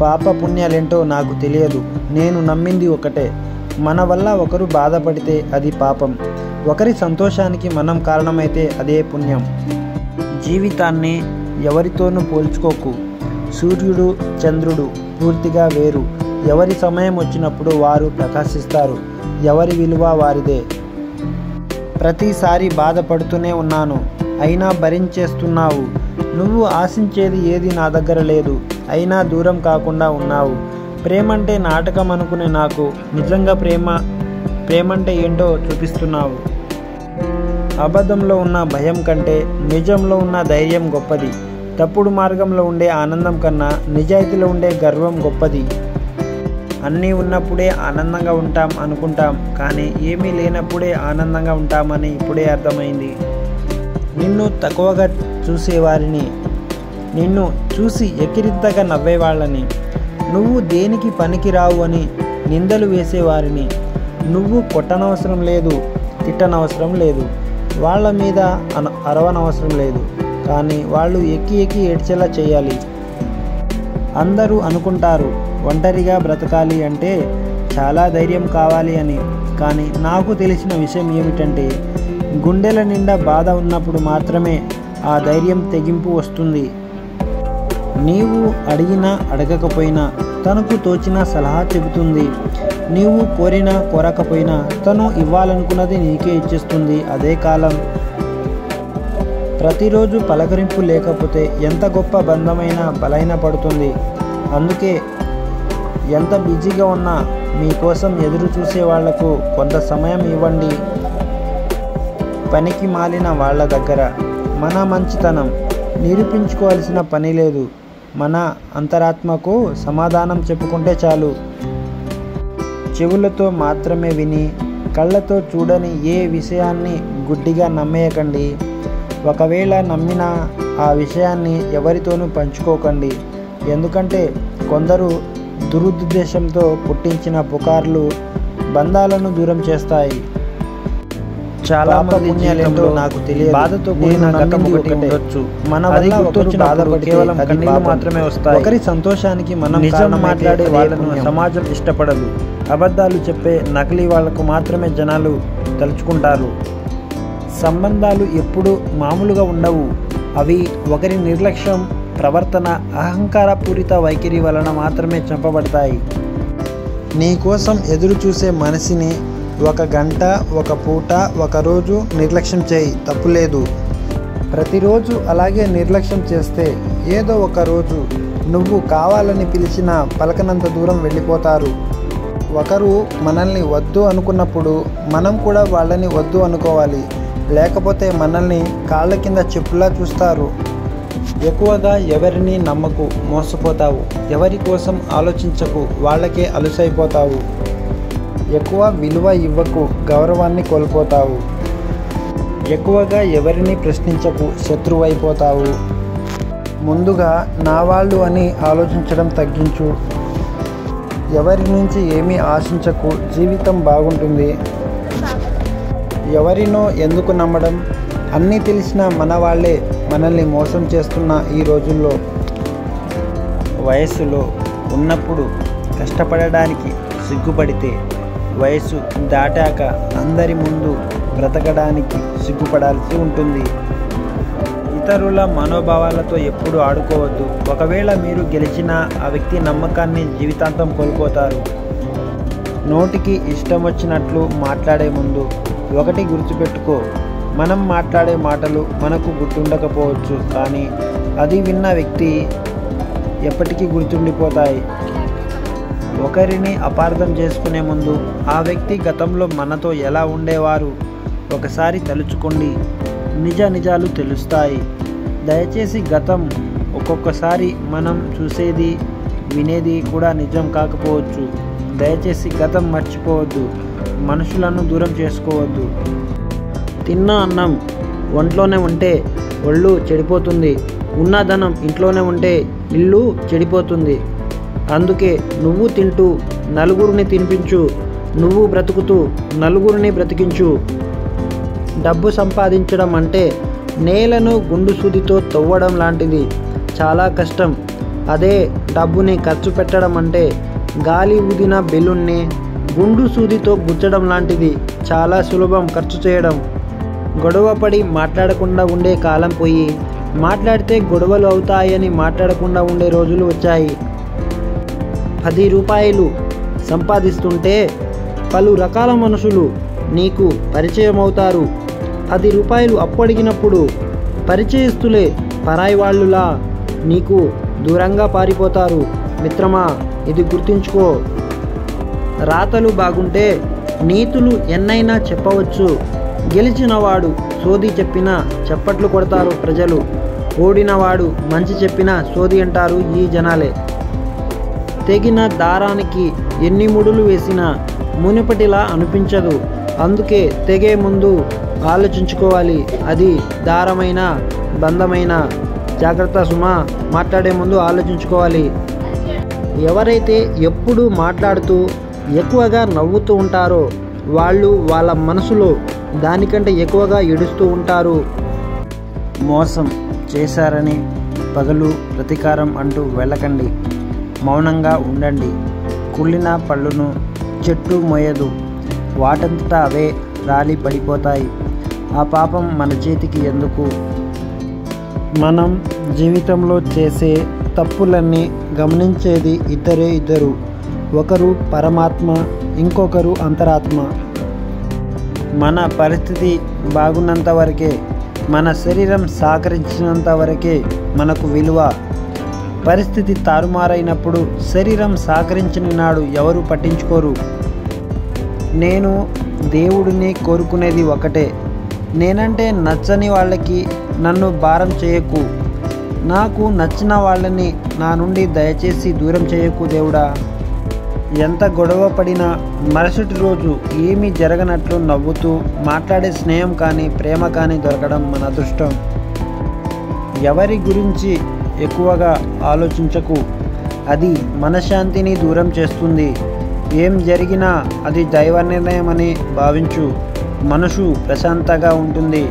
పాప పుణ్యాలేంటో నాకు తెలియదు. నేను నమ్మింది ఒకటే, మన వల్ల ఒకరు బాధపడితే అది పాపం, ఒకరి సంతోషానికి మనం కారణమైతే అదే పుణ్యం. జీవితాన్ని ఎవరితోనూ పోల్చుకోకు. సూర్యుడు చంద్రుడు పూర్తిగా వేరు. ఎవరి సమయం వచ్చినప్పుడు వారు ప్రకాశిస్తారు. ఎవరి విలువ వారిదే. ప్రతిసారి బాధపడుతూనే ఉన్నాను, అయినా భరించేస్తున్నావు. నువ్వు ఆశించేది ఏది నా దగ్గర లేదు, అయినా దూరం కాకుండా ఉన్నావు. ప్రేమంటే నాటకం అనుకునే నాకు నిజంగా ప్రేమంటే ఏంటో చూపిస్తున్నావు. అబద్ధంలో ఉన్న భయం కంటే నిజంలో ఉన్న ధైర్యం గొప్పది. తప్పుడు మార్గంలో ఉండే ఆనందం కన్నా నిజాయితీలో ఉండే గర్వం గొప్పది. అన్నీ ఉన్నప్పుడే ఆనందంగా ఉంటాం అనుకుంటాం, కానీ ఏమీ లేనప్పుడే ఆనందంగా ఉంటామని ఇప్పుడే అర్థమైంది. నిన్ను తక్కువగా చూసేవారిని, నిన్ను చూసి ఎకిరింతగా నవ్వేవాళ్ళని, నువ్వు దేనికి పనికిరావు అని నిందలు వేసేవారిని, నువ్వు కొట్టనవసరం లేదు, తిట్టనవసరం లేదు, వాళ్ళ మీద అరవనవసరం లేదు, కానీ వాళ్ళు ఎక్కి ఎక్కి ఏడ్చేలా చేయాలి. అందరూ అనుకుంటారు ఒంటరిగా బ్రతకాలి అంటే చాలా ధైర్యం కావాలి అని, కానీ నాకు తెలిసిన విషయం ఏమిటంటే గుండెల నిండా బాధ ఉన్నప్పుడు మాత్రమే ఆ ధైర్యం తెగింపు వస్తుంది. నీవు అడిగినా అడగకపోయినా తనకు తోచిన సలహా చెబుతుంది. నీవు కోరినా కోరకపోయినా తను ఇవ్వాలనుకున్నది నీకే ఇచ్చేస్తుంది. అదే కాలం. ప్రతిరోజు పలకరింపు లేకపోతే ఎంత గొప్ప బంధమైనా బలైన పడుతుంది. అందుకే ఎంత బిజీగా ఉన్నా మీకోసం ఎదురు చూసే వాళ్లకు కొంత సమయం ఇవ్వండి. పనికి మాలిన వాళ్ళ దగ్గర మన మంచితనం నిరూపించుకోవాల్సిన పని లేదు. మన అంతరాత్మకు సమాధానం చెప్పుకుంటే చాలు. చెవులతో మాత్రమే విని కళ్ళతో చూడని ఏ విషయాన్ని గుడ్డిగా నమ్మేయకండి. ఒకవేళ నమ్మినా ఆ విషయాన్ని ఎవరితోనూ పంచుకోకండి. ఎందుకంటే కొందరు దురుద్దేశంతో పుట్టించిన పుకార్లు బంధాలను దూరం చేస్తాయి. చాలా మంది పుణ్యాలేంటో నాకు తెలియదు. బాధతో కూడిన గతం ఒకటి ఉండొచ్చు. మన వల్ల గుర్తొచ్చిన బాధపడి కేవలం కన్నీళ్లు మాత్రమే వస్తాయి. ఒకరి సంతోషానికి మనం నిజం మాట్లాడే వాళ్ళను సమాజం ఇష్టపడదు. అబద్ధాలు చెప్పే నకిలీ వాళ్లకు మాత్రమే జనాలు తలుచుకుంటారు. సంబంధాలు ఎప్పుడు మామూలుగా ఉండవు. అవి ఒకరి నిర్లక్ష్యం, ప్రవర్తన, అహంకారపూరిత వైఖరి వలన మాత్రమే చంపబడతాయి. నీ కోసం ఎదురు చూసే మనిషిని ఒక గంట, ఒక పూట, ఒక రోజు నిర్లక్ష్యం చేయి, తప్పులేదు. ప్రతిరోజు అలాగే నిర్లక్ష్యం చేస్తే ఏదో ఒక రోజు నువ్వు కావాలని పిలిచిన పలకనంత దూరం వెళ్ళిపోతారు. ఒకరు మనల్ని వద్దు అనుకున్నప్పుడు మనం కూడా వాళ్ళని వద్దు అనుకోవాలి. లేకపోతే మనల్ని కాళ్ళ కింద చెప్పులా చూస్తారు. ఎక్కువగా ఎవరిని నమ్మకు, మోసపోతావు. ఎవరి కోసం ఆలోచించకు, వాళ్ళకే అలుసైపోతావు. ఎక్కువ విలువ ఇవ్వకు, గౌరవాన్ని కోల్పోతావు. ఎక్కువగా ఎవరిని ప్రశ్నించకు, శత్రువైపోతావు. ముందుగా నా వాళ్ళు అని ఆలోచించడం తగ్గించు. ఎవరి నుంచి ఏమీ ఆశించకు, జీవితం బాగుంటుంది. ఎవరినో ఎందుకు నమ్మడం? అన్నీ తెలిసిన మన వాళ్ళే మనల్ని మోసం చేస్తున్న ఈ రోజుల్లో. వయస్సులో ఉన్నప్పుడు కష్టపడడానికి సిగ్గుపడితే వయసు దాటాక అందరి ముందు బ్రతకడానికి సిగ్గుపడాల్సి ఉంటుంది. ఇతరుల మనోభావాలతో ఎప్పుడూ ఆడుకోవద్దు. ఒకవేళ మీరు గెలిచినా ఆ వ్యక్తి నమ్మకాన్ని జీవితాంతం కోల్పోతారు. నోటికి ఇష్టం వచ్చినట్లు మాట్లాడే ముందు ఒకటి గుర్తుపెట్టుకో, మనం మాట్లాడే మాటలు మనకు గుర్తుండకపోవచ్చు, కానీ అది విన్న వ్యక్తి ఎప్పటికీ గుర్తుండిపోతాయి. ఒకరిని అపార్థం చేసుకునే ముందు ఆ వ్యక్తి గతంలో మనతో ఎలా ఉండేవారు ఒకసారి తలుచుకోండి. నిజాలు తెలుస్తాయి. దయచేసి గతం ఒక్కొక్కసారి మనం చూసేది వినేది కూడా నిజం కాకపోవచ్చు. దయచేసి గతం మర్చిపోవద్దు. మనుషులను దూరం చేసుకోవద్దు. తిన్న అన్నం ఒంట్లోనే ఉంటే ఒళ్ళు చెడిపోతుంది. ఉన్న ధనం ఇంట్లోనే ఉంటే ఇల్లు చెడిపోతుంది. అందుకే నువ్వు తింటూ నలుగురిని తినిపించు, నువ్వు బ్రతుకుతూ నలుగురిని బ్రతికించు. డబ్బు సంపాదించడం అంటే నేలను గుండు సూదితో తవ్వడం లాంటిది. చాలా కష్టం. అదే డబ్బుని ఖర్చు పెట్టడం అంటే గాలి ఊదిన బెలూన్ని గుండు సూదితో గుచ్చడం లాంటిది. చాలా సులభం ఖర్చు చేయడం. గొడవపడి మాట్లాడకుండా ఉండే కాలం పోయి మాట్లాడితే గొడవలు అవుతాయని మాట్లాడకుండా ఉండే రోజులు వచ్చాయి. 10 రూపాయలు సంపాదిస్తుంటే పలు రకాల మనుషులు నీకు పరిచయం అవుతారు. 10 రూపాయలు అప్పు అడిగినప్పుడు పరిచయస్తులే పరాయి వాళ్ళులా నీకు దూరంగా పారిపోతారు. మిత్రమా, ఇది గుర్తుంచుకో. రాతలు బాగుంటే నీతులు ఎన్నైనా చెప్పవచ్చు. గెలిచినవాడు సోది చెప్పినా చప్పట్లు కొడతారు ప్రజలు. ఓడినవాడు మంచి చెప్పినా సోది అంటారు ఈ జనాలే. తెగిన దారానికి ఎన్ని ముడులు వేసినా మునుపటిలా అనిపించదు. అందుకే తెగే ముందు ఆలోచించుకోవాలి. అది దారమైన బంధమైన. జాగ్రత్త సుమా, మాట్లాడే ముందు ఆలోచించుకోవాలి. ఎవరైతే ఎప్పుడూ మాట్లాడుతూ ఎక్కువగా నవ్వుతూ ఉంటారో వాళ్ళు వాళ్ళ మనసులో దానికంటే ఎక్కువగా ఏడుస్తూ ఉంటారు. మోసం చేశారని పగలు ప్రతీకారం అంటూ వెళ్ళకండి. మౌనంగా ఉండండి. కుళ్ళిన పళ్ళును చెట్టు మోయదు. వాటంతటా అవే రాలి పడిపోతాయి. ఆ పాపం మన చేతికి ఎందుకు? మనం జీవితంలో చేసే తప్పులన్నీ గమనించేది ఇద్దరు. ఒకరు పరమాత్మ, ఇంకొకరు అంతరాత్మ. మన పరిస్థితి బాగున్నంత వరకే, మన శరీరం సహకరించినంత వరకే మనకు విలువ. పరిస్థితి తారుమారైనప్పుడు శరీరం సహకరించిన నాడు ఎవరు పట్టించుకోరు. నేను దేవుడిని కోరుకునేది ఒకటే. నేనంటే నచ్చని వాళ్ళకి నన్ను భారం చేయకు. నాకు నచ్చిన వాళ్ళని నా నుండి దయచేసి దూరం చేయకు దేవుడా. ఎంత గొడవ పడినా మరుసటి రోజు ఏమీ జరగనట్లు నవ్వుతూ మాట్లాడే స్నేహం కానీ ప్రేమ కానీ దొరకడం మన అదృష్టం. ఎవరి గురించి ఎక్కువగా ఆలోచించకు. అది మనశ్శాంతిని దూరం చేస్తుంది. ఏం జరిగినా అది దైవ నిర్ణయమని భావించు. మనసు ప్రశాంతంగా ఉంటుంది.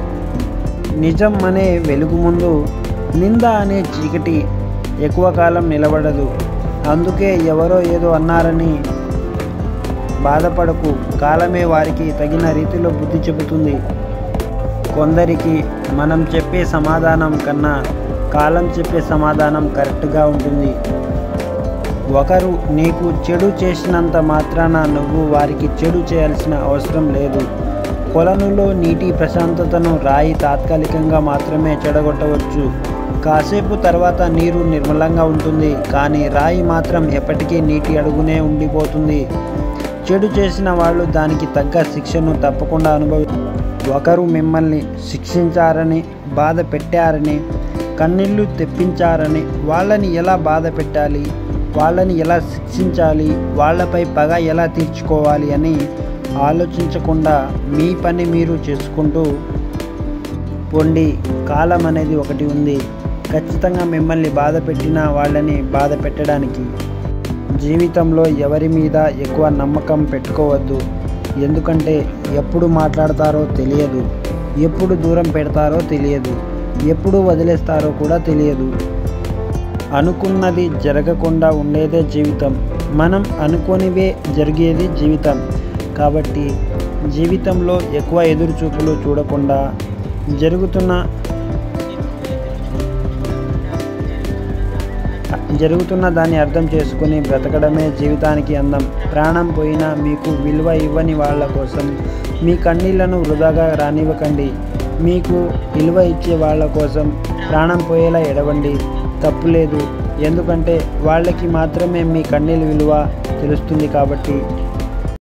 నిజం అనే వెలుగు ముందు నింద అనే చీకటి ఎక్కువ కాలం నిలబడదు. అందుకే ఎవరో ఏదో అన్నారని బాధపడకు. కాలమే వారికి తగిన రీతిలో బుద్ధి చెబుతుంది. కొందరికి మనం చెప్పే సమాధానం కన్నా కాలం చెప్పే సమాధానం కరెక్ట్గా ఉంటుంది. ఒకరు నీకు చెడు చేసినంత మాత్రాన నువ్వు వారికి చెడు చేయాల్సిన అవసరం లేదు. కొలనులో నీటి ప్రశాంతతను రాయి తాత్కాలికంగా మాత్రమే చెడగొట్టవచ్చు. కాసేపు తర్వాత నీరు నిర్మలంగా ఉంటుంది, కానీ రాయి మాత్రం ఎప్పటికీ నీటి అడుగునే ఉండిపోతుంది. చెడు చేసిన వాళ్ళు దానికి తగ్గ శిక్షను తప్పకుండా ఒకరు మిమ్మల్ని శిక్షించారని, బాధ పెట్టారని, కన్నీళ్లు తెప్పించారని వాళ్ళని ఎలా బాధ పెట్టాలి, వాళ్ళని ఎలా శిక్షించాలి, వాళ్ళపై పగ ఎలా తీర్చుకోవాలి అని ఆలోచించకుండా మీ పని మీరు చేసుకుంటూ పొండి. కాలం అనేది ఒకటి ఉంది, ఖచ్చితంగా మిమ్మల్ని బాధ పెట్టిన వాళ్ళని బాధ పెట్టడానికి. జీవితంలో ఎవరి మీద ఎక్కువ నమ్మకం పెట్టుకోవద్దు. ఎందుకంటే ఎప్పుడు మాట్లాడతారో తెలియదు, ఎప్పుడు దూరం పెడతారో తెలియదు, ఎప్పుడు వదిలేస్తారో కూడా తెలియదు. అనుకున్నది జరగకుండా ఉండేదే జీవితం. మనం అనుకోనివే జరిగేది జీవితం. కాబట్టి జీవితంలో ఎక్కువ ఎదురుచూపులు చూడకుండా జరుగుతున్న దాన్ని అర్థం చేసుకుని బ్రతకడమే జీవితానికి అందం. ప్రాణం పోయినా మీకు విలువ ఇవ్వని వాళ్ళ కోసం మీ కన్నీళ్లను వృధాగా రానివ్వకండి. మీకు విలువ ఇచ్చే వాళ్ళ కోసం ప్రాణం పోయేలా ఎడవండి. తప్పులేదు, ఎందుకంటే వాళ్ళకి మాత్రమే మీ కన్నీళ్ళ విలువ తెలుస్తుంది. కాబట్టి